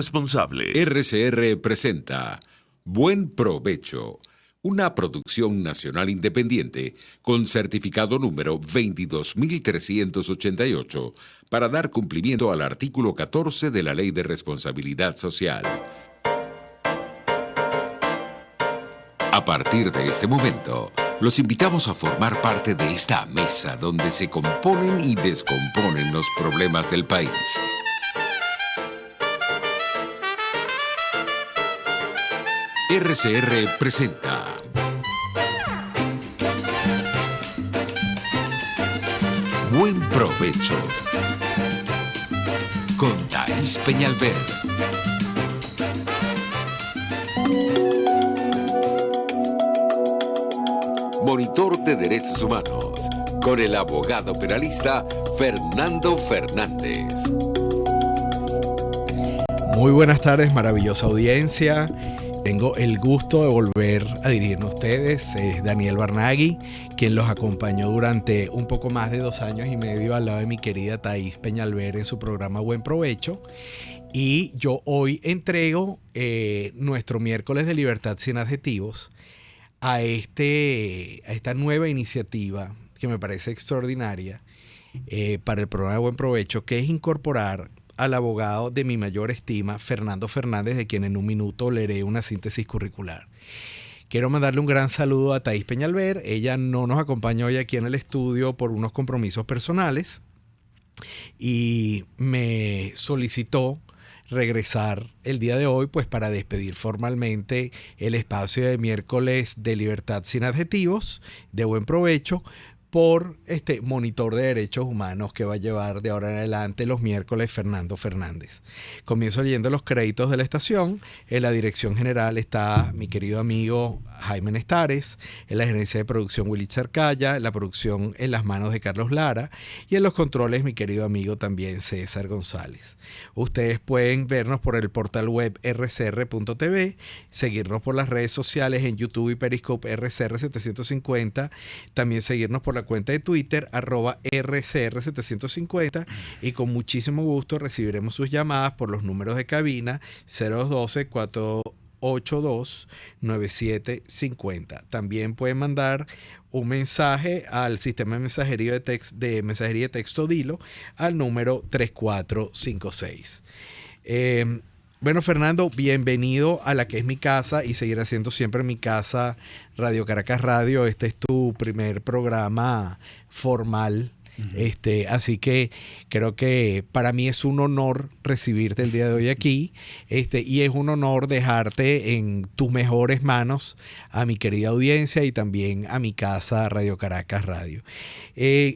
responsables. RCR presenta Buen Provecho, una producción nacional independiente con certificado número 22388 para dar cumplimiento al artículo 14 de la Ley de Responsabilidad Social. A partir de este momento, los invitamos a formar parte de esta mesa donde se componen y descomponen los problemas del país. RCR presenta Buen Provecho con Thaís Peñalver. Monitor de Derechos Humanos con el abogado penalista Fernando Fernández. Muy buenas tardes, maravillosa audiencia. Tengo el gusto de volver a dirigirme a ustedes. Es Daniel Barnaghi, quien los acompañó durante un poco más de 2 años y medio al lado de mi querida Thaís Peñalver en su programa Buen Provecho. Y yo hoy entrego nuestro miércoles de libertad sin adjetivos a esta nueva iniciativa que me parece extraordinaria para el programa de Buen Provecho, que es incorporar al abogado de mi mayor estima, Fernando Fernández, de quien en un minuto leeré una síntesis curricular. Quiero mandarle un gran saludo a Thaís Peñalver. Ella no nos acompaña hoy aquí en el estudio por unos compromisos personales y me solicitó regresar el día de hoy pues para despedir formalmente el espacio de miércoles de libertad sin adjetivos, de Buen Provecho, por este monitor de derechos humanos que va a llevar de ahora en adelante los miércoles Fernando Fernández. Comienzo leyendo los créditos de la estación. En la dirección general está mi querido amigo Jaime Nestares, en la gerencia de producción Willy Cercaya, la producción en las manos de Carlos Lara y en los controles mi querido amigo también César González. Ustedes pueden vernos por el portal web rcr.tv, seguirnos por las redes sociales en YouTube y Periscope RCR750, también seguirnos por la cuenta de Twitter @RCR750 y con muchísimo gusto recibiremos sus llamadas por los números de cabina 0212-482-9750. También pueden mandar un mensaje al sistema de mensajería de texto Dilo al número 3456. Bueno, Fernando, bienvenido a la que es mi casa y seguirá siendo siempre mi casa, Radio Caracas Radio. Este es tu primer programa formal. Así que creo que para mí es un honor recibirte el día de hoy aquí, y es un honor dejarte en tus mejores manos a mi querida audiencia y también a mi casa Radio Caracas Radio.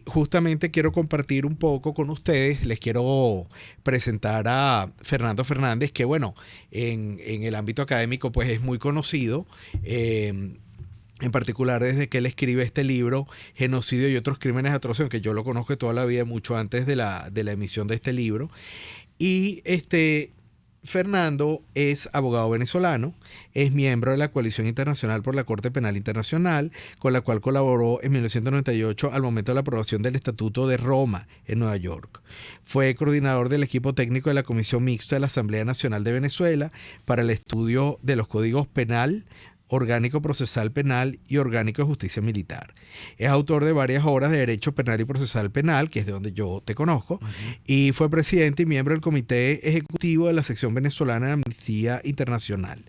Justamente quiero compartir un poco con ustedes, les quiero presentar a Fernando Fernández, que bueno, en el ámbito académico pues es muy conocido, en particular desde que él escribe este libro, Genocidio y otros crímenes de atrocidad, que yo lo conozco de toda la vida, mucho antes de la emisión de este libro. Y Fernando es abogado venezolano, es miembro de la Coalición Internacional por la Corte Penal Internacional, con la cual colaboró en 1998 al momento de la aprobación del Estatuto de Roma en Nueva York. Fue coordinador del equipo técnico de la Comisión Mixta de la Asamblea Nacional de Venezuela para el estudio de los códigos penal, Orgánico Procesal Penal y Orgánico de Justicia Militar. Es autor de varias obras de Derecho Penal y Procesal Penal, que es de donde yo te conozco, y fue presidente y miembro del Comité Ejecutivo de la Sección Venezolana de Amnistía Internacional.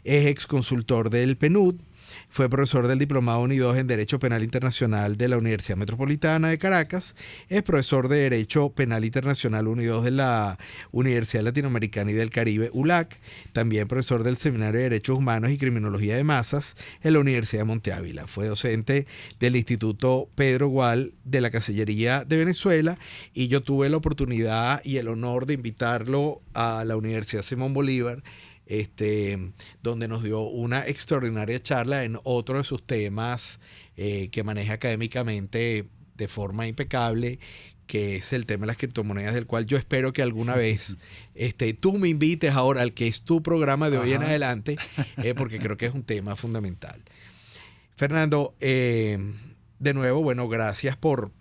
Es exconsultor del PNUD, fue profesor del Diplomado 1 y 2 en Derecho Penal Internacional de la Universidad Metropolitana de Caracas, es profesor de Derecho Penal Internacional 1 y 2 de la Universidad Latinoamericana y del Caribe, ULAC, también profesor del Seminario de Derechos Humanos y Criminología de Masas en la Universidad de Monte Ávila. Fue docente del Instituto Pedro Gual de la Cancillería de Venezuela y yo tuve la oportunidad y el honor de invitarlo a la Universidad Simón Bolívar, donde nos dio una extraordinaria charla en otro de sus temas que maneja académicamente de forma impecable, que es el tema de las criptomonedas, del cual yo espero que alguna vez tú me invites ahora al que es tu programa de hoy en adelante, porque creo que es un tema fundamental. Fernando, de nuevo, bueno, gracias por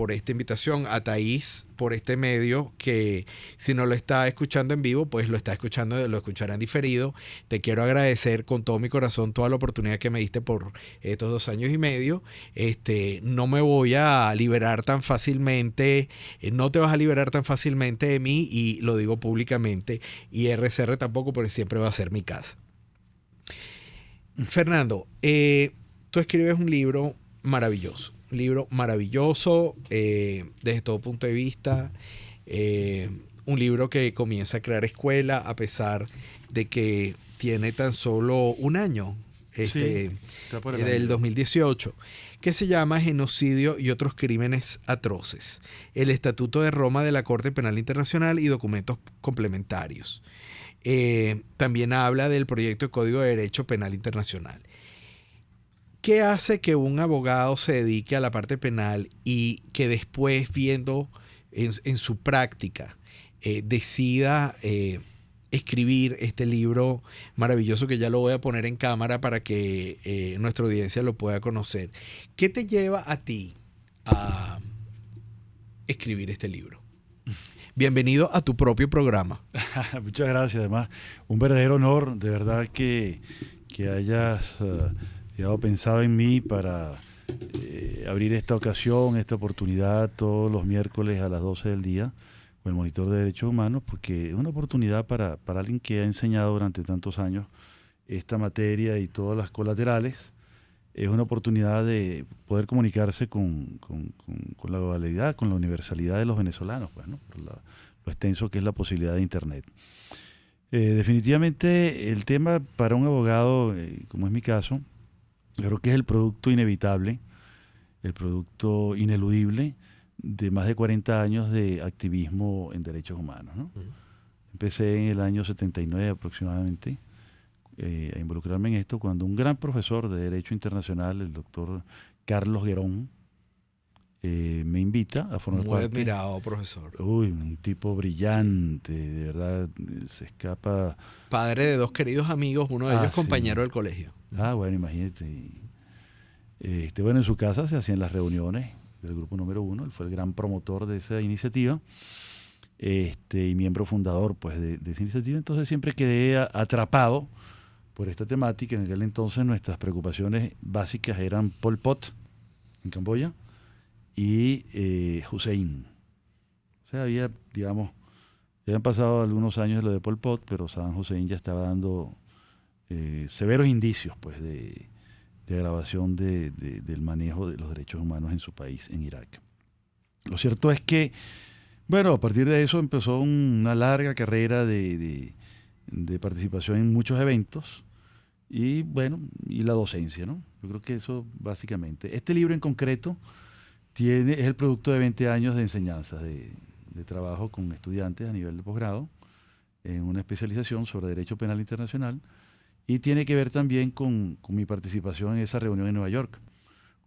esta invitación. A Thaís por este medio, que si no lo está escuchando en vivo, pues lo está escuchando, lo escuchará en diferido. Te quiero agradecer con todo mi corazón toda la oportunidad que me diste por estos 2 años y medio. No me voy a liberar tan fácilmente, no te vas a liberar tan fácilmente de mí, y lo digo públicamente, y RCR tampoco, porque siempre va a ser mi casa. Fernando, tú escribes un libro maravilloso, desde todo punto de vista, un libro que comienza a crear escuela a pesar de que tiene tan solo un año, Sí, está por el del año. 2018, que se llama Genocidio y otros crímenes atroces, el Estatuto de Roma de la Corte Penal Internacional y documentos complementarios. También habla del proyecto de Código de Derecho Penal Internacional. ¿Qué hace que un abogado se dedique a la parte penal y que después, viendo en su práctica, decida escribir este libro maravilloso, que ya lo voy a poner en cámara para que nuestra audiencia lo pueda conocer? ¿Qué te lleva a ti a escribir este libro? Bienvenido a tu propio programa. Muchas gracias. Además, un verdadero honor, de verdad, que hayas pensado en mí para abrir esta ocasión, esta oportunidad todos los miércoles a las 12 del día con el Monitor de Derechos Humanos, porque es una oportunidad para alguien que ha enseñado durante tantos años esta materia y todas las colaterales. Es una oportunidad de poder comunicarse con la globalidad, con la universalidad de los venezolanos, pues, ¿no? Por lo extenso que es la posibilidad de Internet. Definitivamente el tema para un abogado, como es mi caso, yo creo que es el producto inevitable, el producto ineludible de más de 40 años de activismo en derechos humanos, ¿no? Empecé en el año 79 aproximadamente a involucrarme en esto cuando un gran profesor de Derecho Internacional, el doctor Carlos Guerón, me invita a formar Muy parte. admirado, profesor. Uy, un tipo brillante, de verdad, se escapa. Padre de 2 queridos amigos, uno de ellos Sí. compañero del colegio. Bueno, imagínate. Bueno, en su casa se hacían las reuniones del grupo número 1, él fue el gran promotor de esa iniciativa, y miembro fundador, pues, de esa iniciativa. Entonces siempre quedé atrapado por esta temática. En aquel entonces nuestras preocupaciones básicas eran Pol Pot en Camboya y Hussein. O sea, ya habían pasado algunos años de lo de Pol Pot, pero Saddam Hussein ya estaba dando severos indicios, pues, de agravación del manejo de los derechos humanos en su país, en Irak. Lo cierto es que, bueno, a partir de eso empezó una larga carrera de participación en muchos eventos y, bueno, y la docencia, ¿no? Yo creo que eso básicamente. Este libro en concreto es el producto de 20 años de enseñanza, de trabajo con estudiantes a nivel de posgrado en una especialización sobre Derecho Penal Internacional, y tiene que ver también con mi participación en esa reunión en Nueva York,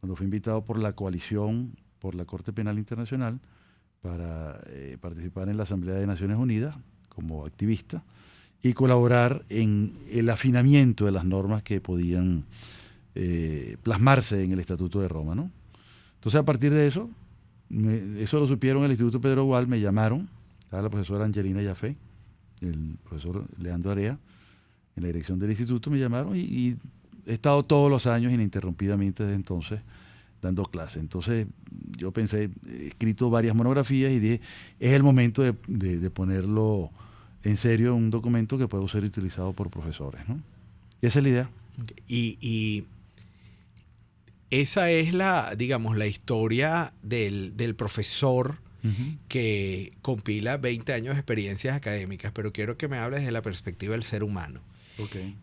cuando fui invitado por la Coalición por la Corte Penal Internacional para participar en la Asamblea de Naciones Unidas como activista y colaborar en el afinamiento de las normas que podían plasmarse en el Estatuto de Roma, ¿no? Entonces, a partir de eso, eso lo supieron en el Instituto Pedro Gual, me llamaron, estaba la profesora Angelina Yafé, el profesor Leandro Area, en la dirección del instituto, me llamaron y he estado todos los años ininterrumpidamente desde entonces dando clases. Entonces yo pensé, he escrito varias monografías y dije, es el momento de ponerlo en serio en un documento que pueda ser utilizado por profesores, ¿no? Y esa es la idea. Y esa es digamos, la historia del profesor que compila 20 años de experiencias académicas, pero quiero que me hables desde la perspectiva del ser humano. Okay.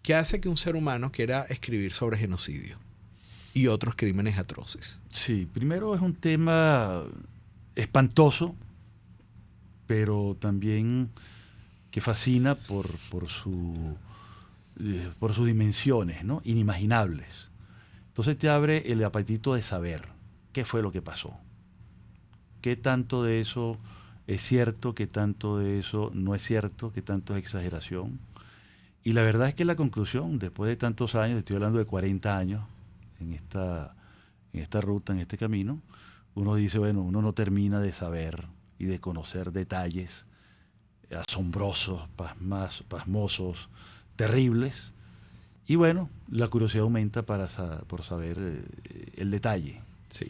¿Qué hace que un ser humano quiera escribir sobre genocidio y otros crímenes atroces? Sí, primero es un tema espantoso, pero también que fascina por sus dimensiones, ¿no? Inimaginables. Entonces te abre el apetito de saber qué fue lo que pasó, qué tanto de eso es cierto, qué tanto de eso no es cierto, qué tanto es exageración. Y la verdad es que la conclusión, después de tantos años, estoy hablando de 40 años en en esta ruta, en este camino, uno dice, bueno, uno no termina de saber y de conocer detalles asombrosos, pasmosos, terribles. Y bueno, la curiosidad aumenta por saber el detalle. Sí.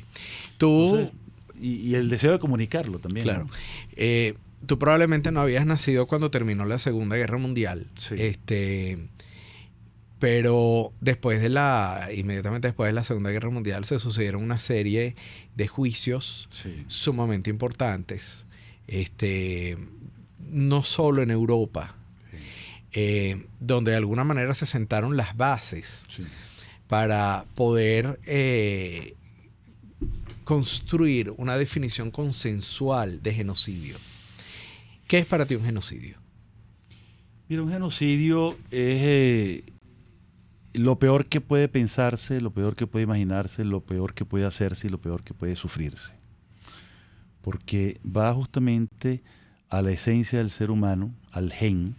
Tú... Entonces, y el deseo de comunicarlo también. Claro. ¿No? Tú probablemente no habías nacido cuando terminó la Segunda Guerra Mundial. Sí. Pero inmediatamente después de la Segunda Guerra Mundial se sucedieron una serie de juicios sumamente importantes. No solo en Europa, donde de alguna manera se sentaron las bases para poder construir una definición consensual de genocidio. ¿Qué es para ti un genocidio? Mira, un genocidio es lo peor que puede pensarse, lo peor que puede imaginarse, lo peor que puede hacerse y lo peor que puede sufrirse. Porque va justamente a la esencia del ser humano, al gen,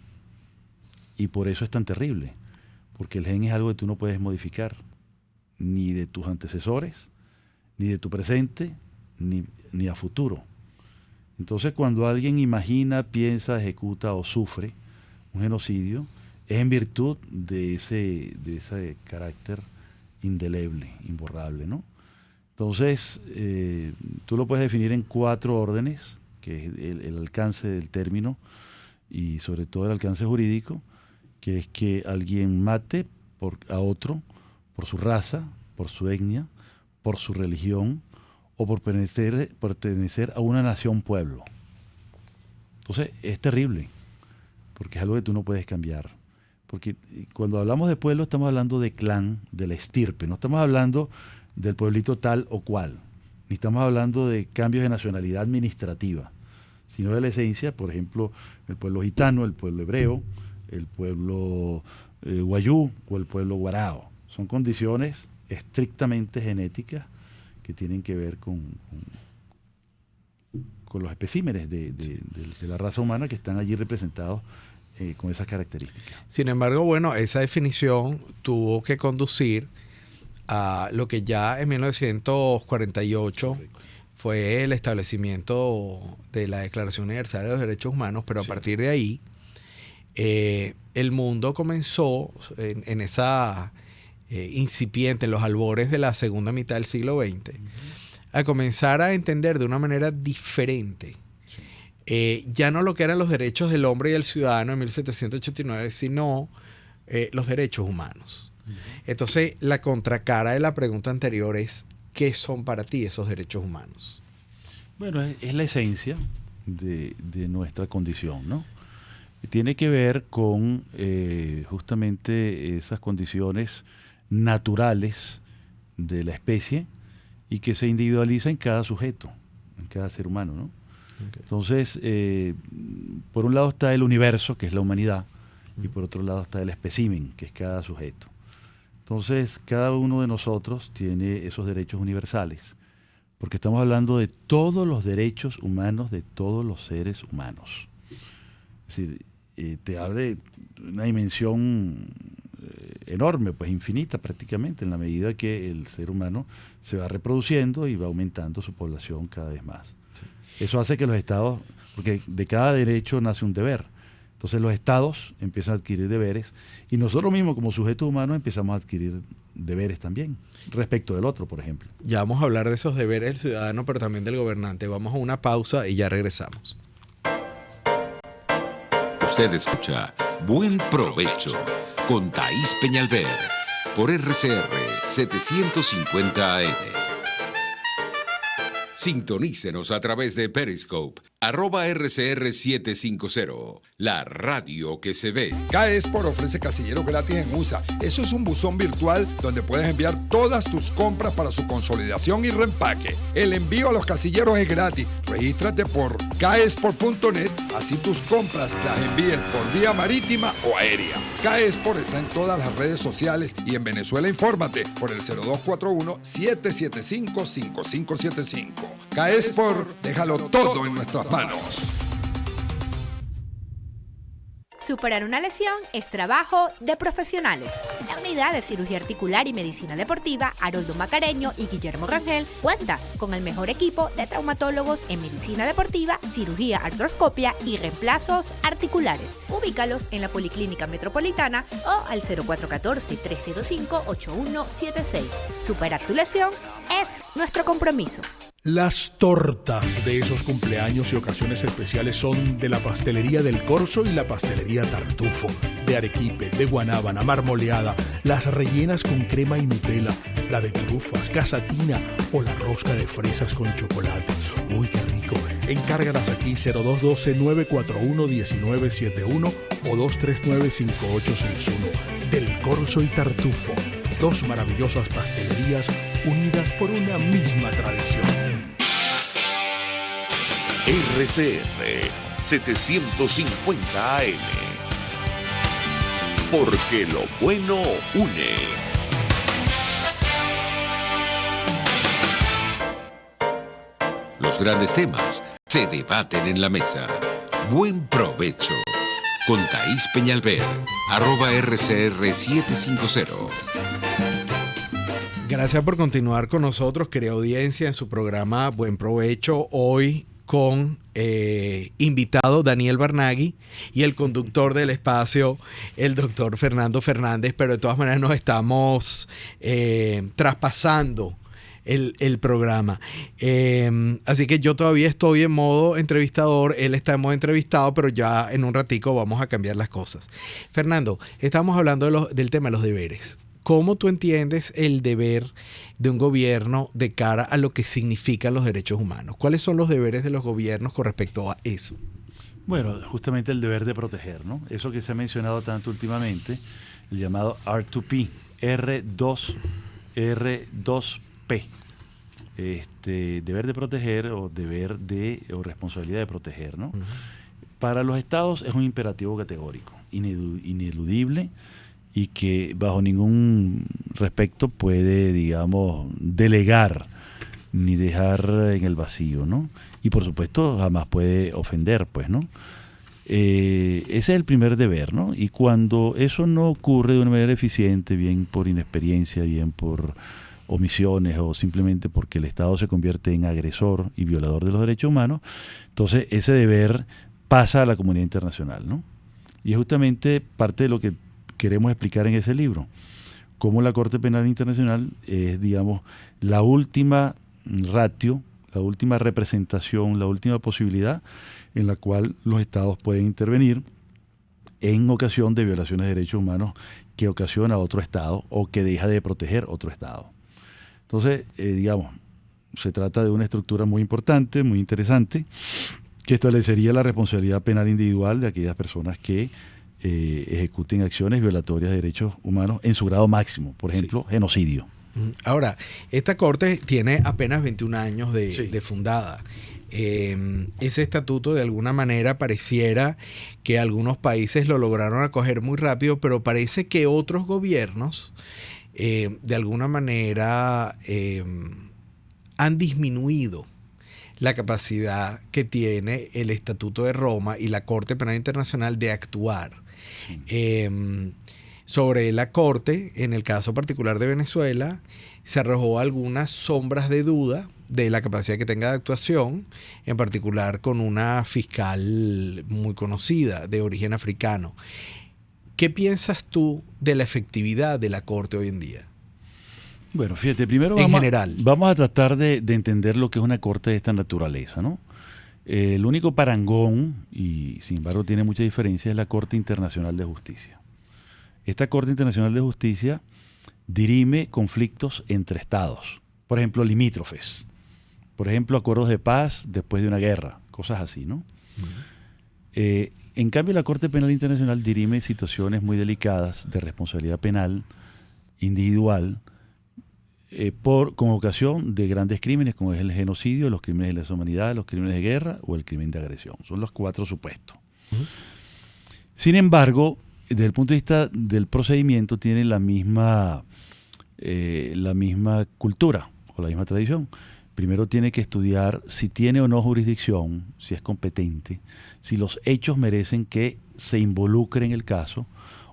y por eso es tan terrible. Porque el gen es algo que tú no puedes modificar, ni de tus antecesores, ni de tu presente, ni a futuro. Entonces, cuando alguien imagina, piensa, ejecuta o sufre un genocidio, es en virtud de ese carácter indeleble, imborrable, ¿no? Entonces, tú lo puedes definir en 4 órdenes, que es el alcance del término y sobre todo el alcance jurídico, que es que alguien mate a otro por su raza, por su etnia, por su religión o por pertenecer a una nación-pueblo. Entonces, es terrible, porque es algo que tú no puedes cambiar. Porque cuando hablamos de pueblo estamos hablando de clan, de la estirpe, no estamos hablando del pueblito tal o cual, ni estamos hablando de cambios de nacionalidad administrativa, sino de la esencia, por ejemplo, el pueblo gitano, el pueblo hebreo, el pueblo guayú o el pueblo guarao. Son condiciones estrictamente genéticas que tienen que ver con los especímenes de la raza humana que están allí representados con esas características. Sin embargo, bueno, esa definición tuvo que conducir a lo que ya en 1948 fue el establecimiento de la Declaración Universal de los Derechos Humanos, pero a partir de ahí el mundo comenzó en esa incipiente, en los albores de la segunda mitad del siglo XX, a comenzar a entender de una manera diferente ya no lo que eran los derechos del hombre y el ciudadano en 1789, sino los derechos humanos. Entonces, la contracara de la pregunta anterior es, ¿qué son para ti esos derechos humanos? Bueno, es la esencia de nuestra condición, ¿no? Tiene que ver con justamente esas condiciones naturales de la especie y que se individualiza en cada sujeto, en cada ser humano, ¿no? Okay. Entonces, por un lado está el universo, que es la humanidad, y por otro lado está el espécimen, que es cada sujeto. Entonces, cada uno de nosotros tiene esos derechos universales, porque estamos hablando de todos los derechos humanos de todos los seres humanos. Es decir, te abre una dimensión enorme, pues infinita prácticamente, en la medida que el ser humano se va reproduciendo y va aumentando su población cada vez más. Sí. Eso hace que los estados, porque de cada derecho nace un deber, entonces los estados empiezan a adquirir deberes y nosotros mismos como sujetos humanos empezamos a adquirir deberes también, respecto del otro, por ejemplo. Ya vamos a hablar de esos deberes del ciudadano, pero también del gobernante. Vamos a una pausa y ya regresamos. Usted escucha Buen Provecho con Thaís Peñalver por RCR 750 AM. Sintonícenos a través de Periscope, @RCR750, la radio que se ve. Caespor ofrece casilleros gratis en USA. Eso es un buzón virtual donde puedes enviar todas tus compras para su consolidación y reempaque. El envío a los casilleros es gratis. Regístrate por caespor.net, así tus compras las envíes por vía marítima o aérea. Caespor está en todas las redes sociales y en Venezuela infórmate por el 0241-775-5575. Caespor, déjalo todo en nuestras manos. Superar una lesión es trabajo de profesionales. Dame Unidad de Cirugía Articular y Medicina Deportiva Haroldo Macareño y Guillermo Rangel cuenta con el mejor equipo de traumatólogos en medicina deportiva, cirugía artroscopia y reemplazos articulares. Ubícalos en la Policlínica Metropolitana o al 0414-305-8176. Superar tu lesión es nuestro compromiso. Las tortas de esos cumpleaños y ocasiones especiales son de la Pastelería del Corso y la Pastelería Tartufo, de arequipe, de guanábana, marmoleada, las rellenas con crema y Nutella, la de trufas, casatina o la rosca de fresas con chocolate. ¡Uy, qué rico! Encárgalas aquí 0212-941-1971 o 239-5861. Del Corso y Tartufo, dos maravillosas pastelerías unidas por una misma tradición. RCR 750 AM. Porque lo bueno une. Los grandes temas se debaten en la mesa. Buen provecho. Con Thaís Peñalver, @RCR750. Gracias por continuar con nosotros, querida audiencia, en su programa Buen Provecho. Hoy con invitado Daniel Barnaghi y el conductor del espacio, el doctor Fernando Fernández, pero de todas maneras nos estamos traspasando el programa. Así que yo todavía estoy en modo entrevistador, él está en modo entrevistado, pero ya en un ratico vamos a cambiar las cosas. Fernando, estamos hablando del tema de los deberes. ¿Cómo tú entiendes el deber de un gobierno de cara a lo que significan los derechos humanos? ¿Cuáles son los deberes de los gobiernos con respecto a eso? Bueno, justamente el deber de proteger, ¿no? Eso que se ha mencionado tanto últimamente, el llamado R2P, R2P. Deber de proteger o responsabilidad de proteger, ¿no? Uh-huh. Para los estados es un imperativo categórico, ineludible, y que bajo ningún respecto puede, digamos, delegar ni dejar en el vacío, ¿no? Y por supuesto jamás puede ofender, pues, ¿no? Ese es el primer deber, ¿no? Y cuando eso no ocurre de una manera eficiente, bien por inexperiencia, bien por omisiones o simplemente porque el Estado se convierte en agresor y violador de los derechos humanos, entonces ese deber pasa a la comunidad internacional, ¿no? Y es justamente parte de lo que queremos explicar en ese libro, cómo la Corte Penal Internacional es, digamos, la última ratio, la última representación, la última posibilidad en la cual los estados pueden intervenir en ocasión de violaciones de derechos humanos que ocasiona otro estado o que deja de proteger otro estado. Entonces, digamos, se trata de una estructura muy importante, muy interesante, que establecería la responsabilidad penal individual de aquellas personas que ejecuten acciones violatorias de derechos humanos en su grado máximo, por ejemplo, sí. Genocidio. Ahora, esta corte tiene apenas 21 años de fundada. Ese estatuto de alguna manera pareciera que algunos países lo lograron acoger muy rápido, pero parece que otros gobiernos de alguna manera han disminuido la capacidad que tiene el Estatuto de Roma y la Corte Penal Internacional de actuar. Sobre la Corte, en el caso particular de Venezuela, se arrojó algunas sombras de duda de la capacidad que tenga de actuación, en particular con una fiscal muy conocida de origen africano. ¿Qué piensas tú de la efectividad de la Corte hoy en día? Bueno, fíjate, primero vamos a tratar de entender lo que es una corte de esta naturaleza, ¿no? El único parangón, y sin embargo tiene mucha diferencia, es la Corte Internacional de Justicia. Esta Corte Internacional de Justicia dirime conflictos entre estados, por ejemplo, limítrofes, por ejemplo, acuerdos de paz después de una guerra, cosas así, ¿no? Uh-huh. En cambio, la Corte Penal Internacional dirime situaciones muy delicadas de responsabilidad penal individual, con ocasión de grandes crímenes como es el genocidio, los crímenes de lesa humanidad, los crímenes de guerra o el crimen de agresión. Son los 4 supuestos. Uh-huh. Sin embargo, desde el punto de vista del procedimiento tiene la misma cultura o la misma tradición. Primero tiene que estudiar si tiene o no jurisdicción, si es competente, si los hechos merecen que se involucre en el caso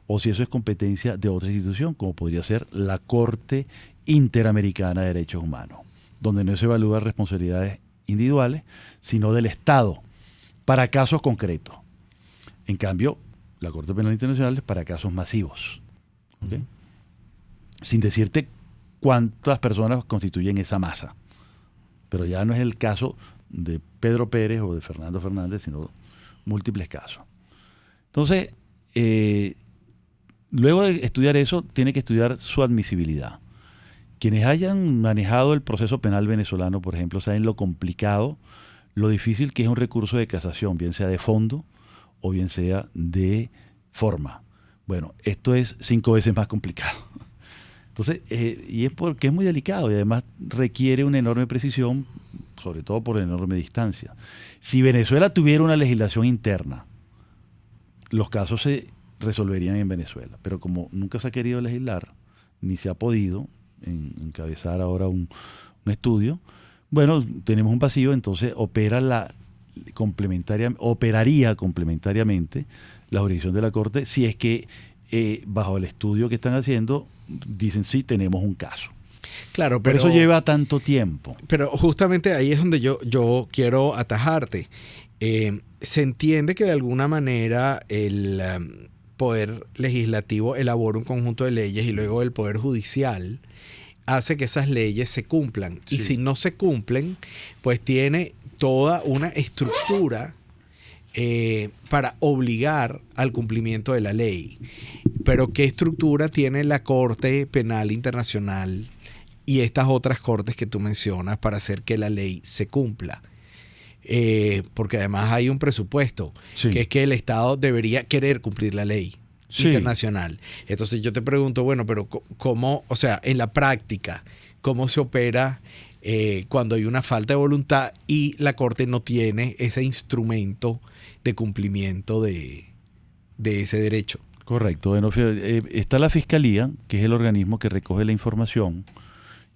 o si eso es competencia de otra institución, como podría ser la Corte Interamericana de Derechos Humanos, donde no se evalúan responsabilidades individuales, sino del Estado, para casos concretos. En cambio, la Corte Penal Internacional es para casos masivos. ¿Okay? Sin decirte cuántas personas constituyen esa masa. Pero ya no es el caso de Pedro Pérez o de Fernando Fernández, sino múltiples casos. Entonces, luego de estudiar eso, tiene que estudiar su admisibilidad. Quienes hayan manejado el proceso penal venezolano, por ejemplo, saben lo complicado, lo difícil que es un recurso de casación, bien sea de fondo o bien sea de forma. Bueno, esto es 5 veces más complicado. Entonces, y es porque es muy delicado y además requiere una enorme precisión, sobre todo por la enorme distancia. Si Venezuela tuviera una legislación interna, los casos se resolverían en Venezuela, pero como nunca se ha querido legislar, ni se ha podido encabezar ahora un estudio, bueno, tenemos un vacío, entonces operaría complementariamente la jurisdicción de la Corte si es que bajo el estudio que están haciendo dicen sí, tenemos un caso. Claro, pero eso lleva tanto tiempo. Pero justamente ahí es donde yo quiero atajarte. Se entiende que de alguna manera el Poder Legislativo elabora un conjunto de leyes y luego el Poder Judicial hace que esas leyes se cumplan. Sí. Y si no se cumplen, pues tiene toda una estructura para obligar al cumplimiento de la ley. Pero ¿qué estructura tiene la Corte Penal Internacional y estas otras cortes que tú mencionas para hacer que la ley se cumpla? Porque además hay un presupuesto, sí, que es que el Estado debería querer cumplir la ley, sí, internacional. Entonces yo te pregunto, bueno, pero ¿cómo, o sea, en la práctica, cómo se opera cuando hay una falta de voluntad y la Corte no tiene ese instrumento de cumplimiento de ese derecho? Correcto. Bueno, está la Fiscalía, que es el organismo que recoge la información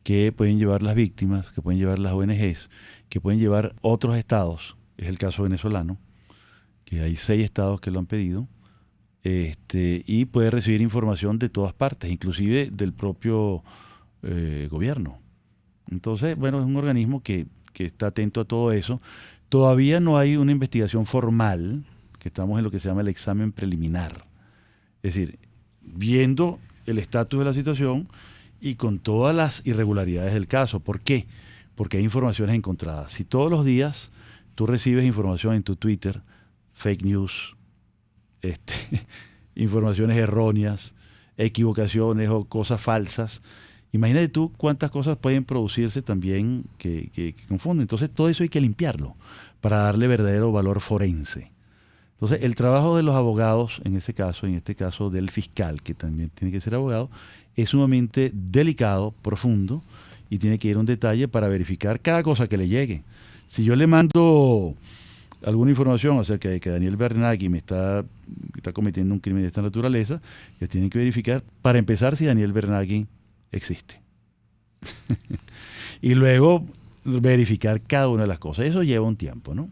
que pueden llevar las víctimas, que pueden llevar las ONGs, que pueden llevar otros estados. Es el caso venezolano, que hay 6 estados que lo han pedido, y puede recibir información de todas partes, inclusive del propio gobierno. Entonces, bueno, es un organismo que está atento a todo eso. Todavía no hay una investigación formal, que estamos en lo que se llama el examen preliminar. Es decir, viendo el estatus de la situación y con todas las irregularidades del caso. ¿Por qué? Porque hay informaciones encontradas. Si todos los días tú recibes información en tu Twitter, fake news, informaciones erróneas, equivocaciones o cosas falsas, imagínate tú cuántas cosas pueden producirse también que confunden. Entonces todo eso hay que limpiarlo para darle verdadero valor forense. Entonces el trabajo de los abogados, en este caso del fiscal, que también tiene que ser abogado, es sumamente delicado, profundo, y tiene que ir a un detalle para verificar cada cosa que le llegue. Si yo le mando alguna información acerca de que Daniel Bernagui está cometiendo un crimen de esta naturaleza, ellos tienen que verificar, para empezar, si Daniel Bernagui existe. Y luego verificar cada una de las cosas. Eso lleva un tiempo, ¿no?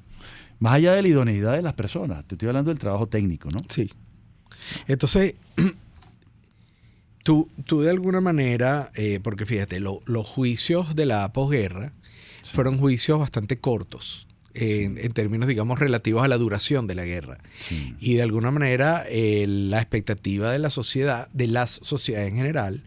Más allá de la idoneidad de las personas. Te estoy hablando del trabajo técnico, ¿no? Sí. Entonces, tú de alguna manera, porque fíjate, los juicios de la posguerra fueron juicios bastante cortos. En términos, digamos, relativos a la duración de la guerra. Sí. Y de alguna manera la expectativa de la sociedad, de las sociedades en general,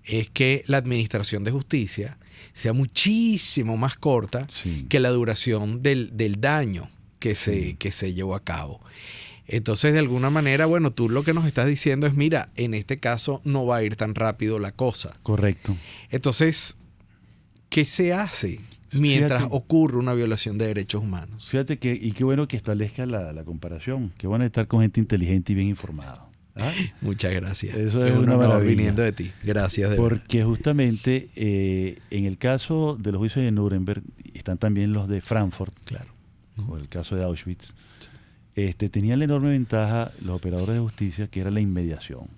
es que la administración de justicia sea muchísimo más corta, sí, que la duración del daño que se llevó a cabo. Entonces, de alguna manera, bueno, tú lo que nos estás diciendo es, mira, en este caso no va a ir tan rápido la cosa. Correcto. Entonces, ¿qué se hace mientras ocurre una violación de derechos humanos? Fíjate y qué bueno que establezca la comparación. Qué bueno estar con gente inteligente y bien informada. ¿Ah? Muchas gracias. Eso es una maravilla. Viniendo de ti. Gracias. Porque justamente en el caso de los juicios de Nuremberg están también los de Frankfurt, claro, o el caso de Auschwitz. Sí. Tenían la enorme ventaja los operadores de justicia, que era la inmediación.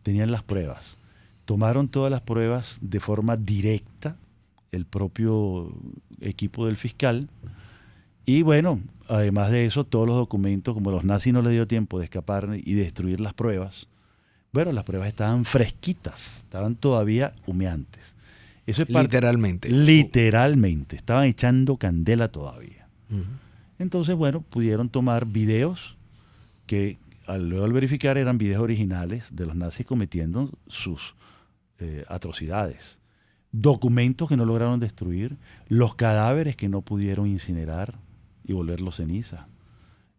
Tenían las pruebas. Tomaron todas las pruebas de forma directa, el propio equipo del fiscal, y bueno, además de eso, todos los documentos, como los nazis no les dio tiempo de escapar y destruir las pruebas, Bueno, las pruebas estaban fresquitas, estaban todavía humeantes. Eso es Literalmente. Literalmente, estaban echando candela todavía. Uh-huh. Entonces, bueno, pudieron tomar videos que luego al verificar eran videos originales de los nazis cometiendo sus atrocidades. Documentos que no lograron destruir, los cadáveres que no pudieron incinerar y volverlos ceniza.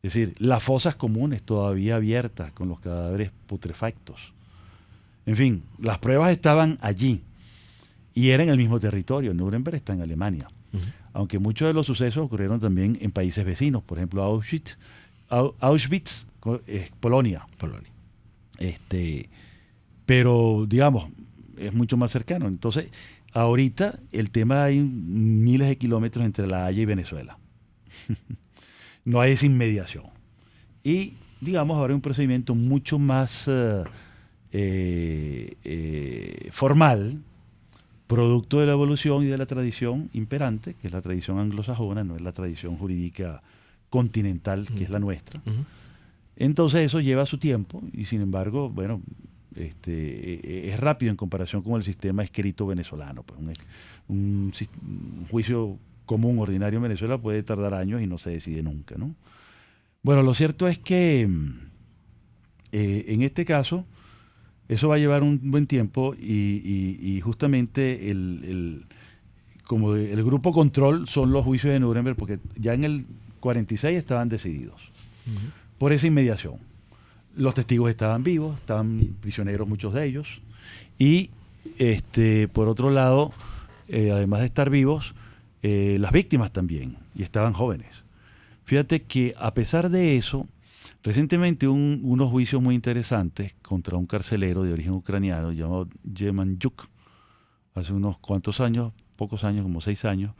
Es decir, las fosas comunes todavía abiertas con los cadáveres putrefactos. En fin, las pruebas estaban allí y era en el mismo territorio. Nuremberg está en Alemania. Uh-huh. Aunque muchos de los sucesos ocurrieron también en países vecinos, por ejemplo Auschwitz, Polonia. Pero, digamos, es mucho más cercano. Entonces, ahorita el tema hay miles de kilómetros entre La Haya y Venezuela. No hay esa inmediación. Y, digamos, ahora hay un procedimiento mucho más formal, producto de la evolución y de la tradición imperante, que es la tradición anglosajona, no es la tradición jurídica continental, que es la nuestra. Uh-huh. Entonces eso lleva su tiempo y, sin embargo, bueno, es rápido en comparación con el sistema escrito venezolano. Pues un juicio común, ordinario en Venezuela puede tardar años y no se decide nunca, ¿no? Bueno, lo cierto es que en este caso eso va a llevar un buen tiempo y justamente como el grupo control son los juicios de Nuremberg, porque ya en el 46 estaban decididos. Uh-huh. Por esa inmediación. Los testigos estaban vivos, estaban prisioneros muchos de ellos, y por otro lado, además de estar vivos, las víctimas también, y estaban jóvenes. Fíjate que a pesar de eso, recientemente unos juicios muy interesantes contra un carcelero de origen ucraniano llamado Yemanjuk, hace unos cuantos años, pocos años, como 6 años,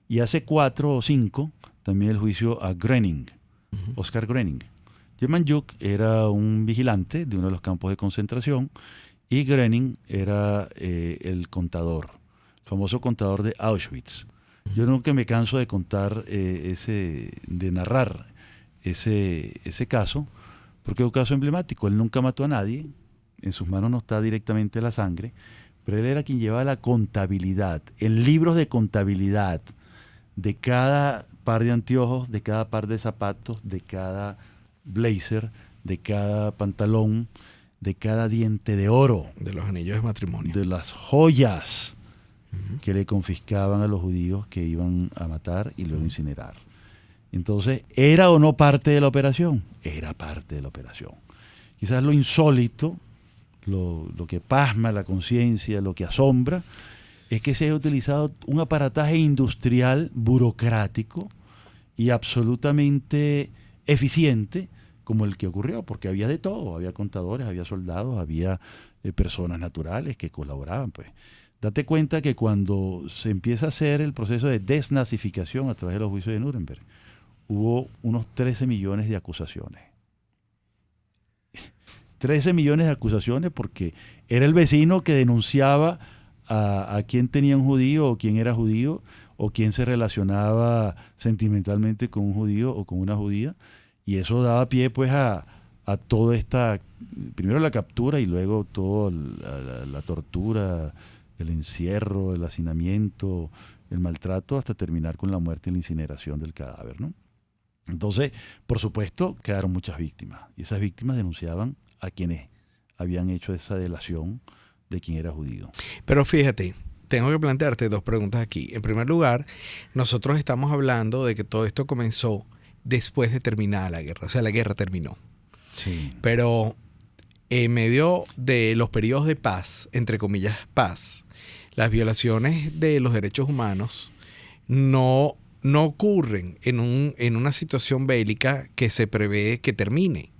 y hace 4 o 5 también el juicio a Gröning, uh-huh. Oscar Gröning. Yemanjuk era un vigilante de uno de los campos de concentración y Gröning era el contador, el famoso contador de Auschwitz. Yo nunca me canso de contar de narrar ese caso, porque es un caso emblemático. Él nunca mató a nadie, en sus manos no está directamente la sangre, pero él era quien llevaba la contabilidad, en libros de contabilidad, de cada par de anteojos, de cada par de zapatos, de cada blazer, de cada pantalón, de cada diente de oro. De los anillos de matrimonio. De las joyas que le confiscaban a los judíos que iban a matar y luego incinerar. Entonces, ¿era o no parte de la operación? Era parte de la operación. Quizás lo insólito, lo que pasma la conciencia, lo que asombra, es que se haya utilizado un aparataje industrial burocrático y absolutamente eficiente como el que ocurrió, porque había de todo, había contadores, había soldados, había personas naturales que colaboraban. Pues date cuenta que cuando se empieza a hacer el proceso de desnazificación a través de los juicios de Nuremberg, hubo unos 13 millones de acusaciones. 13 millones de acusaciones porque era el vecino que denunciaba a quién tenía un judío o quién era judío o quién se relacionaba sentimentalmente con un judío o con una judía, y eso daba pie pues a toda esta, primero la captura y luego toda la tortura, el encierro, el hacinamiento, el maltrato, hasta terminar con la muerte y la incineración del cadáver, ¿no? Entonces, por supuesto, quedaron muchas víctimas, y esas víctimas denunciaban a quienes habían hecho esa delación de quién era judío. Pero fíjate, tengo que plantearte 2 preguntas aquí. En primer lugar, nosotros estamos hablando de que todo esto comenzó después de terminada la guerra, o sea, la guerra terminó. Sí. Pero en medio de los periodos de paz, entre comillas paz, las violaciones de los derechos humanos no ocurren en una situación bélica que se prevé que termine.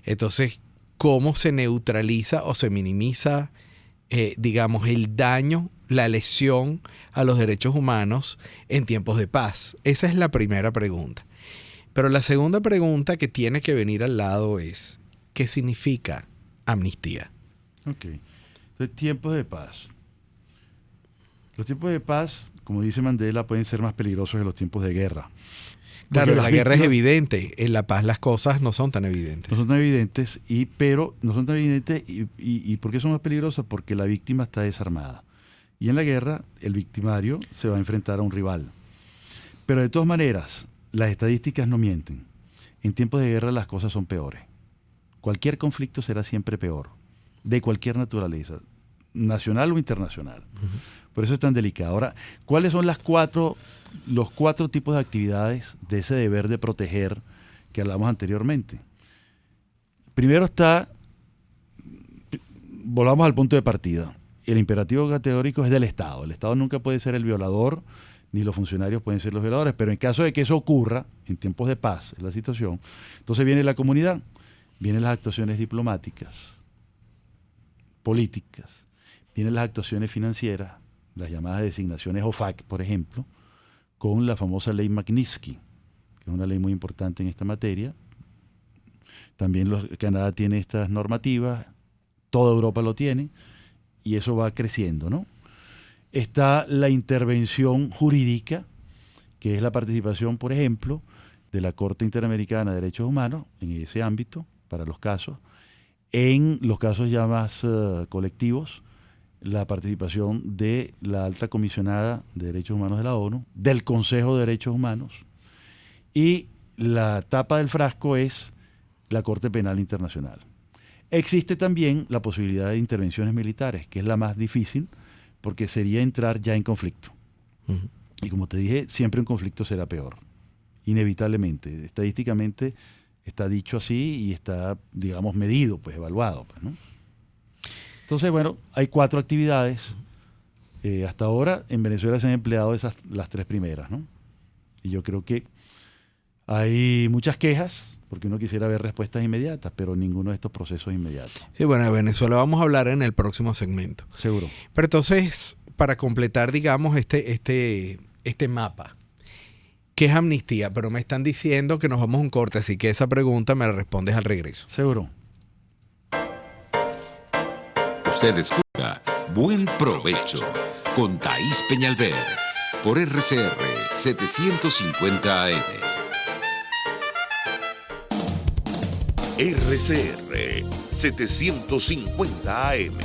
Entonces, ¿cómo se neutraliza o se minimiza, digamos, el daño, la lesión a los derechos humanos en tiempos de paz? Esa es la primera pregunta. Pero la segunda pregunta que tiene que venir al lado es, ¿qué significa amnistía? Ok. Entonces, tiempos de paz. Los tiempos de paz, como dice Mandela, pueden ser más peligrosos que los tiempos de guerra. Claro, en la guerra es víctimas evidente, en la paz las cosas no son tan evidentes. no son tan evidentes, pero no son tan evidentes y ¿por qué son más peligrosas? Porque la víctima está desarmada. Y en la guerra el victimario se va a enfrentar a un rival. Pero de todas maneras, las estadísticas no mienten. En tiempos de guerra las cosas son peores. Cualquier conflicto será siempre peor, de cualquier naturaleza, nacional o internacional. Por eso es tan delicado. Ahora, ¿cuáles son los cuatro tipos de actividades de ese deber de proteger que hablamos anteriormente? Primero volvamos al punto de partida. El imperativo categórico es del Estado. El Estado nunca puede ser el violador, ni los funcionarios pueden ser los violadores, pero en caso de que eso ocurra, en tiempos de paz, es la situación, entonces viene la comunidad, vienen las actuaciones diplomáticas, políticas, vienen las actuaciones financieras, las llamadas designaciones OFAC, por ejemplo, con la famosa ley Magnitsky, que es una ley muy importante en esta materia. También Canadá tiene estas normativas, toda Europa lo tiene, y eso va creciendo, ¿no? Está la intervención jurídica, que es la participación, por ejemplo, de la Corte Interamericana de Derechos Humanos en ese ámbito, para los casos. En los casos ya más colectivos, la participación de la Alta Comisionada de Derechos Humanos de la ONU, del Consejo de Derechos Humanos, y la tapa del frasco es la Corte Penal Internacional. Existe también la posibilidad de intervenciones militares, que es la más difícil, porque sería entrar ya en conflicto. Y como te dije, siempre un conflicto será peor, inevitablemente. Estadísticamente está dicho así y está, digamos, medido, pues evaluado, pues, ¿no? Entonces, bueno, hay 4 actividades. Hasta ahora en Venezuela se han empleado las 3 primeras, ¿no? Y yo creo que hay muchas quejas, porque uno quisiera ver respuestas inmediatas, pero ninguno de estos procesos es inmediato. Sí, bueno, de Venezuela vamos a hablar en el próximo segmento. Seguro. Pero entonces, para completar, digamos, este mapa, ¿qué es amnistía? Pero me están diciendo que nos vamos a un corte, así que esa pregunta me la respondes al regreso. Seguro. Usted escucha Buen Provecho con Thaís Peñalver por RCR 750 AM. RCR 750 AM,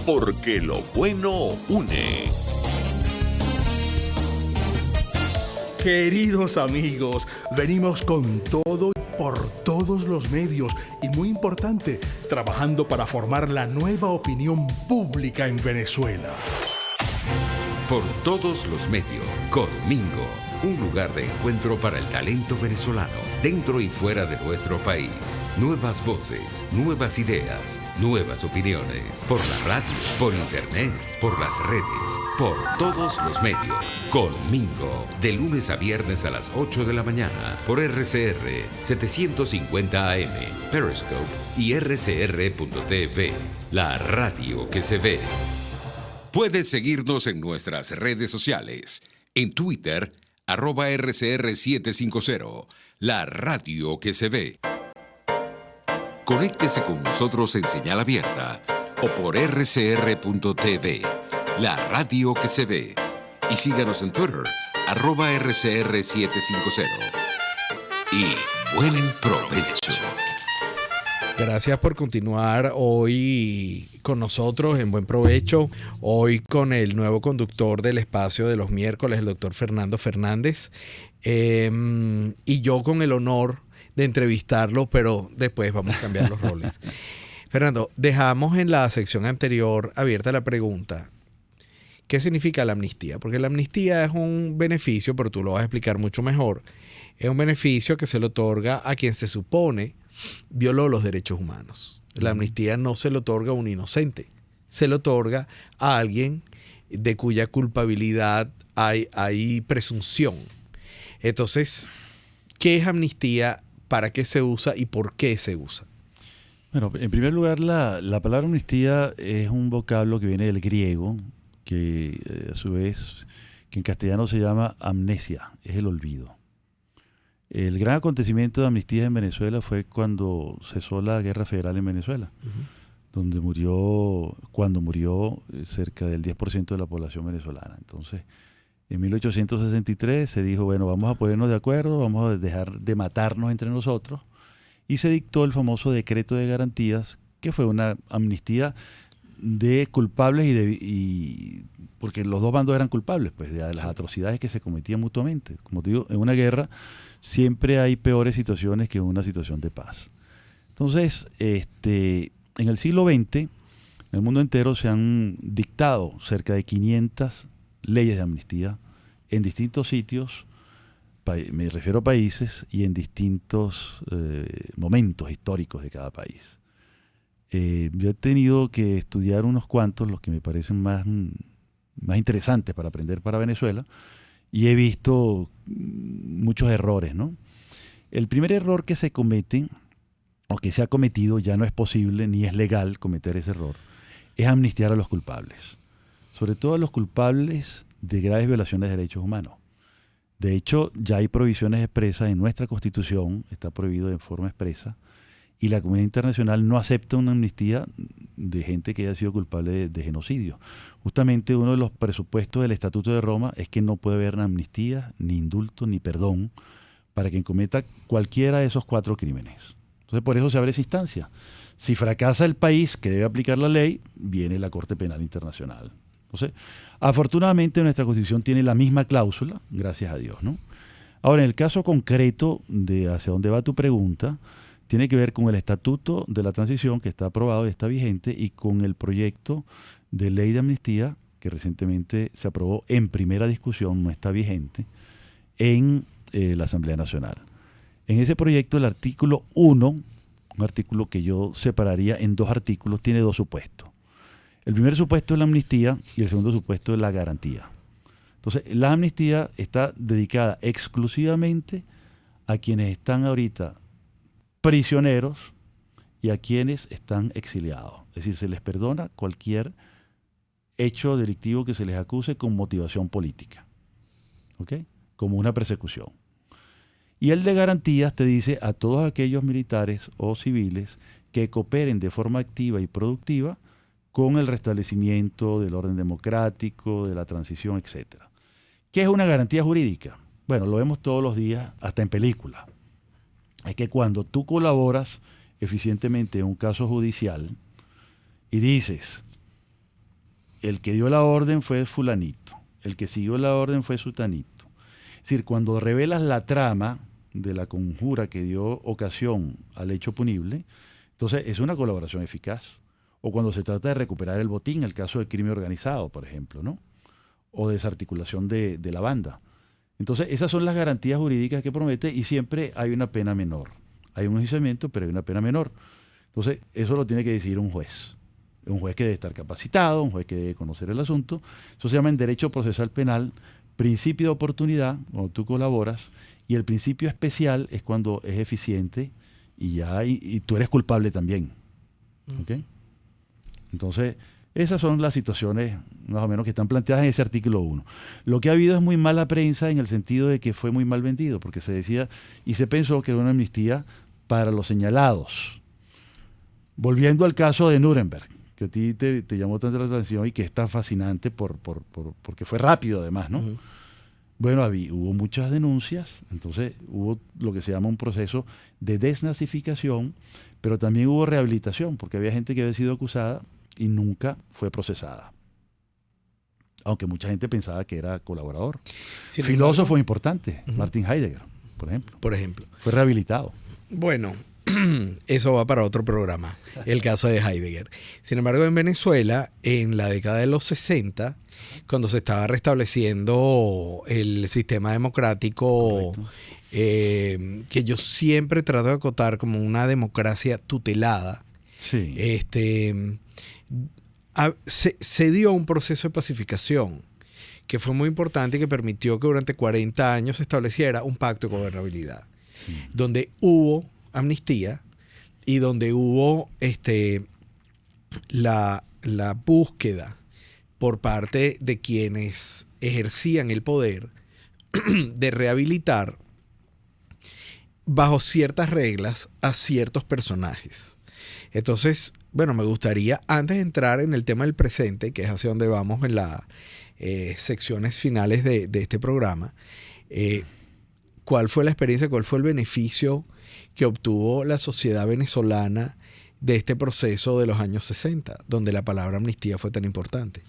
porque lo bueno une. Queridos amigos, venimos con todo y por todos los medios y muy importante, trabajando para formar la nueva opinión pública en Venezuela. Por todos los medios, Conmingo, un lugar de encuentro para el talento venezolano, dentro y fuera de nuestro país. Nuevas voces, nuevas ideas, nuevas opiniones. Por la radio, por internet, por las redes, por todos los medios. Conmingo, de lunes a viernes a las 8 de la mañana, por RCR 750 AM, Periscope y rcr.tv, la radio que se ve. Puedes seguirnos en nuestras redes sociales. En Twitter, @RCR750, la radio que se ve. Conéctese con nosotros en señal abierta o por rcr.tv, la radio que se ve. Y síganos en Twitter, @RCR750. Y buen provecho. Gracias por continuar hoy con nosotros en Buen Provecho. Hoy con el nuevo conductor del espacio de los miércoles, el doctor Fernando Fernández. Y yo con el honor de entrevistarlo, pero después vamos a cambiar los roles. Fernando, dejamos en la sección anterior abierta la pregunta: ¿qué significa la amnistía? Porque la amnistía es un beneficio, pero tú lo vas a explicar mucho mejor. Es un beneficio que se le otorga a quien se supone violó los derechos humanos. La amnistía no se le otorga a un inocente, se le otorga a alguien de cuya culpabilidad hay presunción. Entonces, ¿qué es amnistía? ¿Para qué se usa y por qué se usa? Bueno, en primer lugar, la palabra amnistía es un vocablo que viene del griego, que a su vez, que en castellano se llama amnesia, es el olvido. El gran acontecimiento de amnistía en Venezuela fue cuando cesó la guerra federal en Venezuela, donde cuando murió cerca del 10% de la población venezolana. Entonces, En 1863 se dijo, bueno, vamos a ponernos de acuerdo, vamos a dejar de matarnos entre nosotros, y se dictó el famoso Decreto de Garantías, que fue una amnistía de culpables y porque los dos bandos eran culpables, pues, de las atrocidades que se cometían mutuamente. Como te digo, en una guerra siempre hay peores situaciones que en una situación de paz. Entonces, en el siglo XX, en el mundo entero se han dictado cerca de 500 leyes de amnistía en distintos sitios, me refiero a países, y en distintos momentos históricos de cada país. Yo he tenido que estudiar unos cuantos, los que me parecen más interesantes para aprender para Venezuela, y he visto muchos errores, ¿no? El primer error que se comete, o que se ha cometido, ya no es posible ni es legal cometer ese error, es amnistiar a los culpables. Sobre todo a los culpables de graves violaciones de derechos humanos. De hecho, ya hay prohibiciones expresas en nuestra Constitución, está prohibido de forma expresa, y la comunidad internacional no acepta una amnistía de gente que haya sido culpable de genocidio. Justamente uno de los presupuestos del Estatuto de Roma es que no puede haber amnistía, ni indulto, ni perdón para quien cometa cualquiera de esos 4 crímenes. Entonces, por eso se abre esa instancia. Si fracasa el país que debe aplicar la ley, viene la Corte Penal Internacional. Entonces, afortunadamente nuestra Constitución tiene la misma cláusula, gracias a Dios, ¿no? Ahora, en el caso concreto de hacia dónde va tu pregunta, tiene que ver con el Estatuto de la Transición que está aprobado y está vigente, y con el proyecto de ley de amnistía que recientemente se aprobó en primera discusión, no está vigente, en la Asamblea Nacional. En ese proyecto el artículo 1, un artículo que yo separaría en 2 artículos, tiene 2 supuestos. El primer supuesto es la amnistía y el segundo supuesto es la garantía. Entonces, la amnistía está dedicada exclusivamente a quienes están ahorita prisioneros y a quienes están exiliados. Es decir, se les perdona cualquier hecho delictivo que se les acuse con motivación política, ¿ok? Como una persecución. Y el de garantías te dice a todos aquellos militares o civiles que cooperen de forma activa y productiva con el restablecimiento del orden democrático, de la transición, etc. ¿Qué es una garantía jurídica? Bueno, lo vemos todos los días, hasta en películas. Es que cuando tú colaboras eficientemente en un caso judicial y dices, el que dio la orden fue fulanito, el que siguió la orden fue sutanito. Es decir, cuando revelas la trama de la conjura que dio ocasión al hecho punible, entonces es una colaboración eficaz. O cuando se trata de recuperar el botín, el caso del crimen organizado, por ejemplo, ¿no? O desarticulación de la banda. Entonces, esas son las garantías jurídicas que promete, y siempre hay una pena menor. Hay un enjuiciamiento, pero hay una pena menor. Entonces, eso lo tiene que decidir un juez. Un juez que debe estar capacitado, un juez que debe conocer el asunto. Eso se llama en Derecho Procesal Penal principio de oportunidad, cuando tú colaboras, y el principio especial es cuando es eficiente y tú eres culpable también. ¿Ok? Entonces, esas son las situaciones más o menos que están planteadas en ese artículo 1. Lo que ha habido es muy mala prensa en el sentido de que fue muy mal vendido, porque se decía y se pensó que era una amnistía para los señalados. Volviendo al caso de Nuremberg, que a ti te llamó tanto la atención y que está fascinante porque fue rápido además, ¿no? Uh-huh. Bueno, hubo muchas denuncias, entonces hubo lo que se llama un proceso de desnazificación, pero también hubo rehabilitación, porque había gente que había sido acusada y nunca fue procesada. Aunque mucha gente pensaba que era colaborador. Filósofo importante, uh-huh. Martin Heidegger, por ejemplo. Fue rehabilitado. Bueno, eso va para otro programa, el caso de Heidegger. Sin embargo, en Venezuela, en la década de los 60, cuando se estaba restableciendo el sistema democrático, que yo siempre trato de acotar como una democracia tutelada, sí. Se dio un proceso de pacificación que fue muy importante y que permitió que durante 40 años se estableciera un pacto de gobernabilidad, donde hubo amnistía y donde hubo la búsqueda por parte de quienes ejercían el poder de rehabilitar bajo ciertas reglas a ciertos personajes. Entonces, bueno, me gustaría, antes de entrar en el tema del presente, que es hacia donde vamos en las secciones finales de este programa, ¿cuál fue la experiencia, cuál fue el beneficio que obtuvo la sociedad venezolana de este proceso de los años 60, donde la palabra amnistía fue tan importante?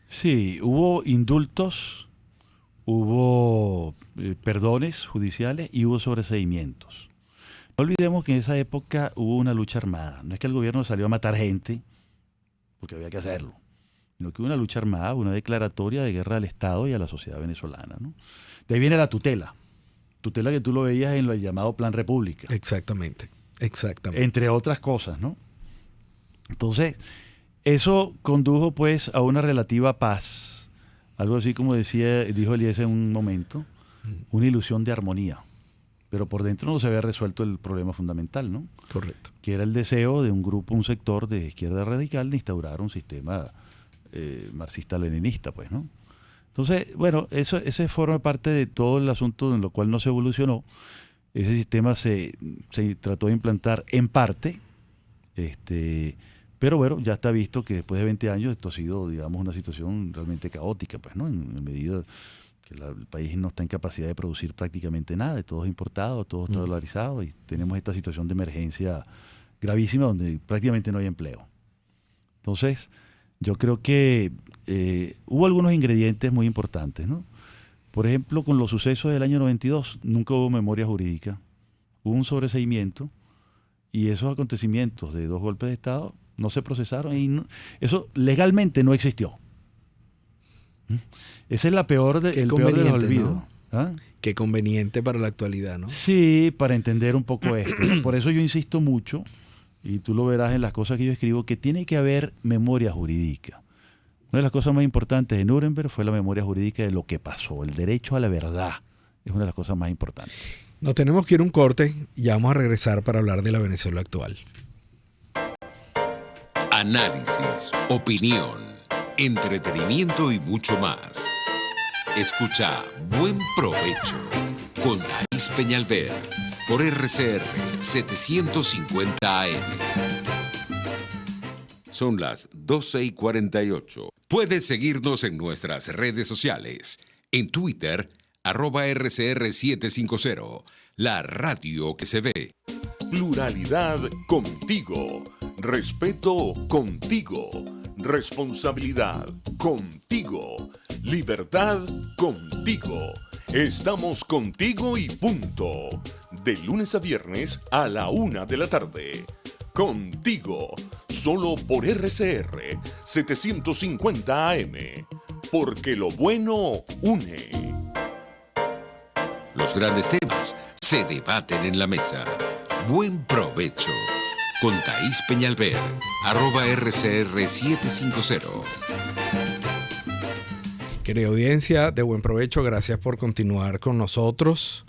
Sí, hubo indultos, hubo perdones judiciales y hubo sobreseimientos. No olvidemos que en esa época hubo una lucha armada. No es que el gobierno salió a matar gente, porque había que hacerlo, sino que hubo una lucha armada, una declaratoria de guerra al Estado y a la sociedad venezolana, ¿no? De ahí viene la tutela que tú lo veías en el llamado Plan República. Exactamente. Entre otras cosas, ¿no? Entonces, eso condujo pues a una relativa paz, algo así como dijo Eliezer en un momento, una ilusión de armonía, pero por dentro no se había resuelto el problema fundamental, ¿no? Correcto. Que era el deseo de un sector de izquierda radical de instaurar un sistema marxista-leninista, pues, ¿no? Entonces, bueno, ese forma parte de todo el asunto en lo cual no se evolucionó. Ese sistema se trató de implantar en parte, pero bueno, ya está visto que después de 20 años esto ha sido, digamos, una situación realmente caótica, pues, ¿no? En medida que el país no está en capacidad de producir prácticamente nada, todo es importado, todo está dolarizado y tenemos esta situación de emergencia gravísima donde prácticamente no hay empleo. Entonces, yo creo que hubo algunos ingredientes muy importantes, ¿no? Por ejemplo, con los sucesos del año 92, nunca hubo memoria jurídica, hubo un sobreseimiento y esos acontecimientos de 2 golpes de Estado no se procesaron y eso legalmente no existió. Ese es el peor de los olvidos. ¿No? ¿Ah? Qué conveniente para la actualidad, ¿no? Sí, para entender un poco esto. Por eso yo insisto mucho, y tú lo verás en las cosas que yo escribo, que tiene que haber memoria jurídica. Una de las cosas más importantes de Nuremberg fue la memoria jurídica de lo que pasó. El derecho a la verdad es una de las cosas más importantes. Nos tenemos que ir a un corte y ya vamos a regresar para hablar de la Venezuela actual. Análisis, opinión, entretenimiento y mucho más. Escucha Buen Provecho con Thais Peñalver por RCR 750 AM. Son las 12:48. Puedes seguirnos en nuestras redes sociales. En Twitter, @RCR750, la radio que se ve. Pluralidad contigo. Respeto contigo. Responsabilidad contigo. Libertad contigo. Estamos contigo y punto. De lunes a viernes a la 1 de la tarde. Contigo. Solo por RCR 750 AM. Porque lo bueno une. Los grandes temas se debaten en la mesa. Buen provecho. Con Thais Peñalver, @RCR750. Querida audiencia, de Buen Provecho, gracias por continuar con nosotros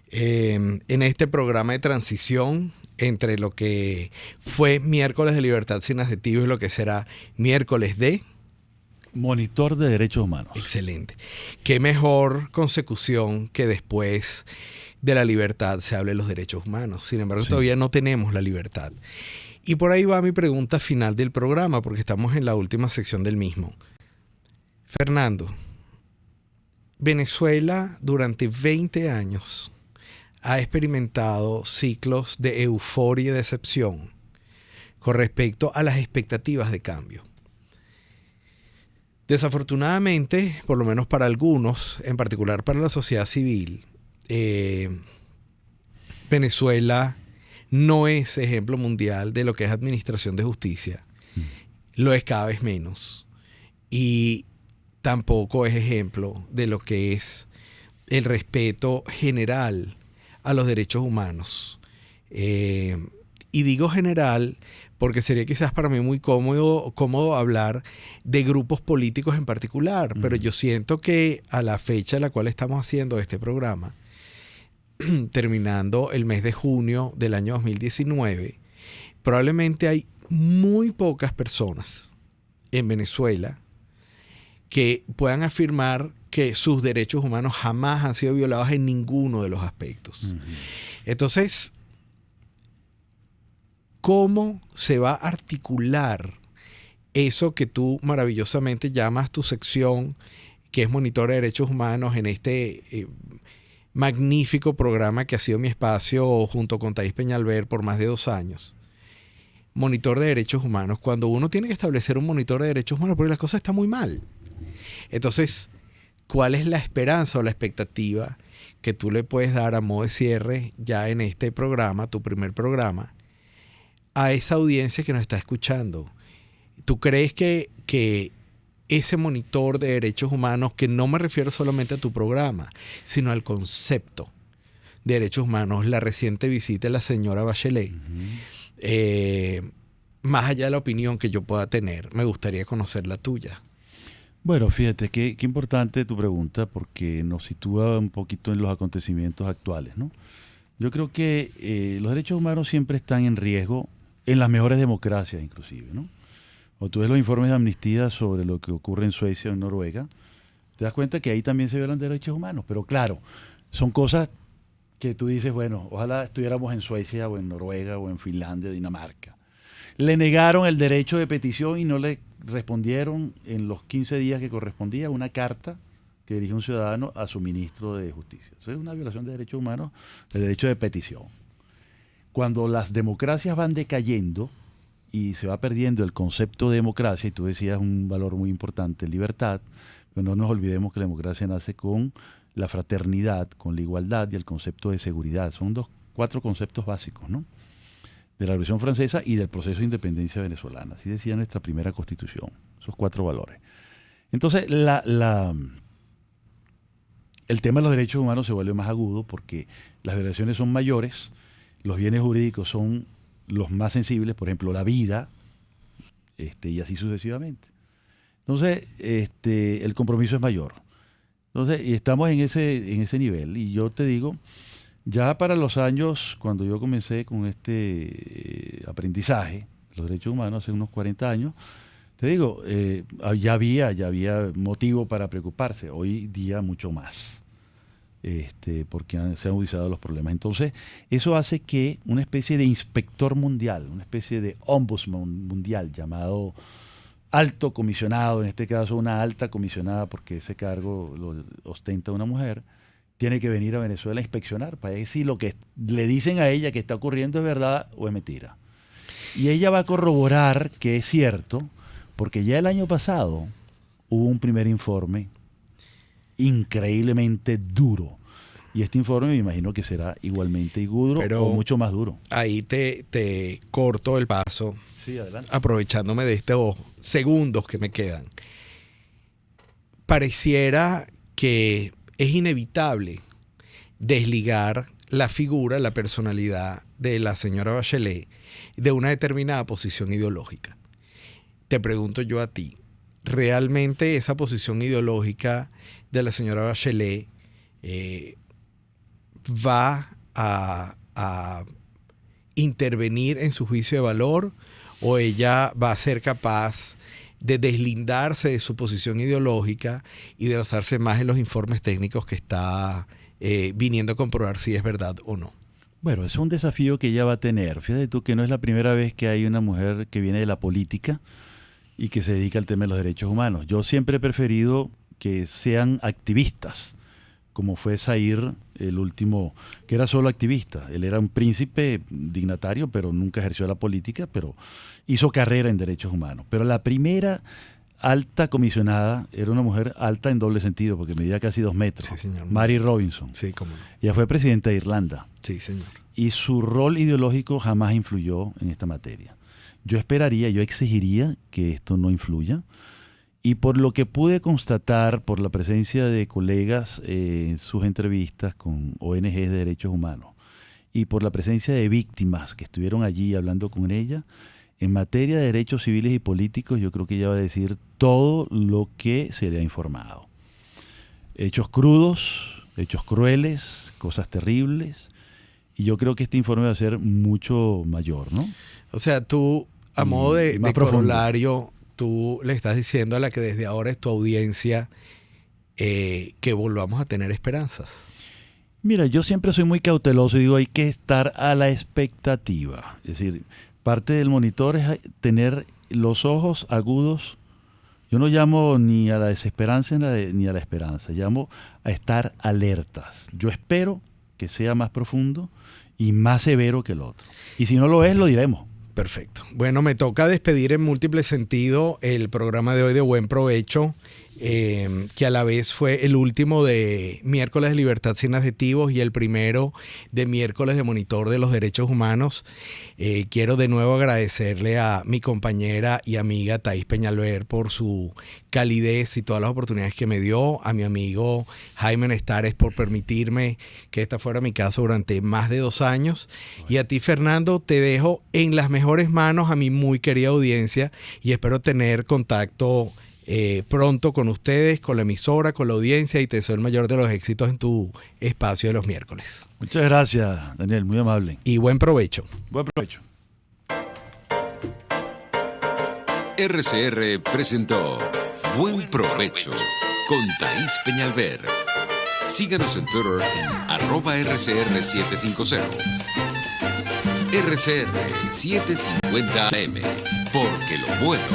en este programa de transición entre lo que fue miércoles de libertad sin adjetivos y lo que será miércoles de Monitor de Derechos Humanos. Excelente. Qué mejor consecución que después de la libertad se hable de los derechos humanos. Sin embargo, todavía no tenemos la libertad. Y por ahí va mi pregunta final del programa, porque estamos en la última sección del mismo. Fernando, Venezuela durante 20 años ha experimentado ciclos de euforia y decepción con respecto a las expectativas de cambio. Desafortunadamente, por lo menos para algunos, en particular para la sociedad civil, Venezuela no es ejemplo mundial de lo que es administración de justicia. Lo es cada vez menos. Y tampoco es ejemplo de lo que es el respeto general a los derechos humanos. Y digo general porque sería quizás para mí muy cómodo hablar de grupos políticos en particular, pero yo siento que a la fecha en la cual estamos haciendo este programa, terminando el mes de junio del año 2019, probablemente hay muy pocas personas en Venezuela que puedan afirmar que sus derechos humanos jamás han sido violados en ninguno de los aspectos. Entonces, ¿cómo se va a articular eso que tú maravillosamente llamas tu sección, que es Monitor de Derechos Humanos, en este magnífico programa que ha sido mi espacio junto con Thais Peñalver por más de 2 años? Monitor de Derechos Humanos, cuando uno tiene que establecer un monitor de derechos humanos porque las cosas están muy mal. Entonces, ¿cuál es la esperanza o la expectativa que tú le puedes dar a modo de cierre ya en este programa, tu primer programa, a esa audiencia que nos está escuchando? ¿Tú crees que ese monitor de derechos humanos, que no me refiero solamente a tu programa, sino al concepto de derechos humanos, la reciente visita de la señora Bachelet, más allá de la opinión que yo pueda tener, me gustaría conocer la tuya? Bueno, fíjate, qué importante tu pregunta, porque nos sitúa un poquito en los acontecimientos actuales, ¿no? Yo creo que los derechos humanos siempre están en riesgo en las mejores democracias, inclusive, ¿no? O tú ves los informes de Amnistía sobre lo que ocurre en Suecia o en Noruega, te das cuenta que ahí también se violan derechos humanos. Pero claro, son cosas que tú dices, bueno, ojalá estuviéramos en Suecia o en Noruega o en Finlandia o Dinamarca. Le negaron el derecho de petición y no le respondieron en los 15 días que correspondía una carta que dirige un ciudadano a su ministro de Justicia. Eso es una violación de derechos humanos, del derecho de petición. Cuando las democracias van decayendo y se va perdiendo el concepto de democracia, y tú decías un valor muy importante, libertad, pero no nos olvidemos que la democracia nace con la fraternidad, con la igualdad y el concepto de seguridad. Son 4 conceptos básicos, ¿no?, de la Revolución Francesa y del proceso de independencia venezolana. Así decía nuestra primera Constitución, esos 4 valores. Entonces, el tema de los derechos humanos se vuelve más agudo porque las violaciones son mayores, los bienes jurídicos son los más sensibles, por ejemplo, la vida, y así sucesivamente. Entonces, el compromiso es mayor. Entonces, y estamos en ese nivel. Y yo te digo, ya para los años, cuando yo comencé con este aprendizaje, los derechos humanos, hace unos 40 años, te digo, ya había motivo para preocuparse. Hoy día mucho más. Porque se han agudizado los problemas. Entonces, eso hace que una especie de inspector mundial, una especie de ombudsman mundial llamado alto comisionado, en este caso una alta comisionada, porque ese cargo lo ostenta una mujer, tiene que venir a Venezuela a inspeccionar para ver si lo que le dicen a ella que está ocurriendo es verdad o es mentira. Y ella va a corroborar que es cierto, porque ya el año pasado hubo un primer informe increíblemente duro. Y este informe me imagino que será igualmente duro, pero o mucho más duro. Ahí te corto el paso. Sí, adelante. Aprovechándome de estos segundos que me quedan. Pareciera que es inevitable desligar la figura, la personalidad de la señora Bachelet de una determinada posición ideológica. Te pregunto yo a ti, ¿realmente esa posición ideológica de la señora Bachelet va a intervenir en su juicio de valor, o ella va a ser capaz de deslindarse de su posición ideológica y de basarse más en los informes técnicos que está viniendo a comprobar si es verdad o no? Bueno, es un desafío que ella va a tener. Fíjate tú que no es la primera vez que hay una mujer que viene de la política y que se dedica al tema de los derechos humanos. Yo siempre he preferido que sean activistas, como fue Zahir, el último, que era solo activista. Él era un príncipe dignatario, pero nunca ejerció la política, pero hizo carrera en derechos humanos. Pero la primera alta comisionada era una mujer alta en doble sentido, porque medía casi 2 metros. Sí, señor. Mary Robinson. Sí, cómo no. Ella fue presidenta de Irlanda. Sí, señor. Y su rol ideológico jamás influyó en esta materia. Yo esperaría, yo exigiría que esto no influya. Y por lo que pude constatar, por la presencia de colegas en sus entrevistas con ONGs de derechos humanos y por la presencia de víctimas que estuvieron allí hablando con ella, en materia de derechos civiles y políticos, yo creo que ella va a decir todo lo que se le ha informado. Hechos crudos, hechos crueles, cosas terribles, y yo creo que este informe va a ser mucho mayor, ¿no? O sea, tú, a modo de corolario, tú le estás diciendo a la que desde ahora es tu audiencia que volvamos a tener esperanzas. Mira, yo siempre soy muy cauteloso y digo, hay que estar a la expectativa. Es decir, Parte del monitor es tener los ojos agudos. Yo no llamo ni a la desesperanza ni a la esperanza, llamo a estar alertas. Yo espero que sea más profundo y más severo que el otro. Y si no lo es, lo diremos. Perfecto. Bueno, me toca despedir en múltiple sentido el programa de hoy de Buen Provecho, que a la vez fue el último de Miércoles de Libertad Sin Adjetivos y el primero de Miércoles de Monitor de los Derechos Humanos. Quiero de nuevo agradecerle a mi compañera y amiga Thaís Peñalver por su calidez y todas las oportunidades que me dio, a mi amigo Jaime Nestares por permitirme que esta fuera mi casa durante más de 2 años, y a ti, Fernando, te dejo en las mejores manos, a mi muy querida audiencia, y espero tener contacto pronto con ustedes, con la emisora, con la audiencia, y te deseo el mayor de los éxitos en tu espacio de los miércoles. Muchas gracias, Daniel, muy amable. Y buen provecho. Buen provecho. RCR presentó Buen Provecho con Thaís Peñalver. Síganos en Twitter en @RCR750. RCR 750 AM, porque lo bueno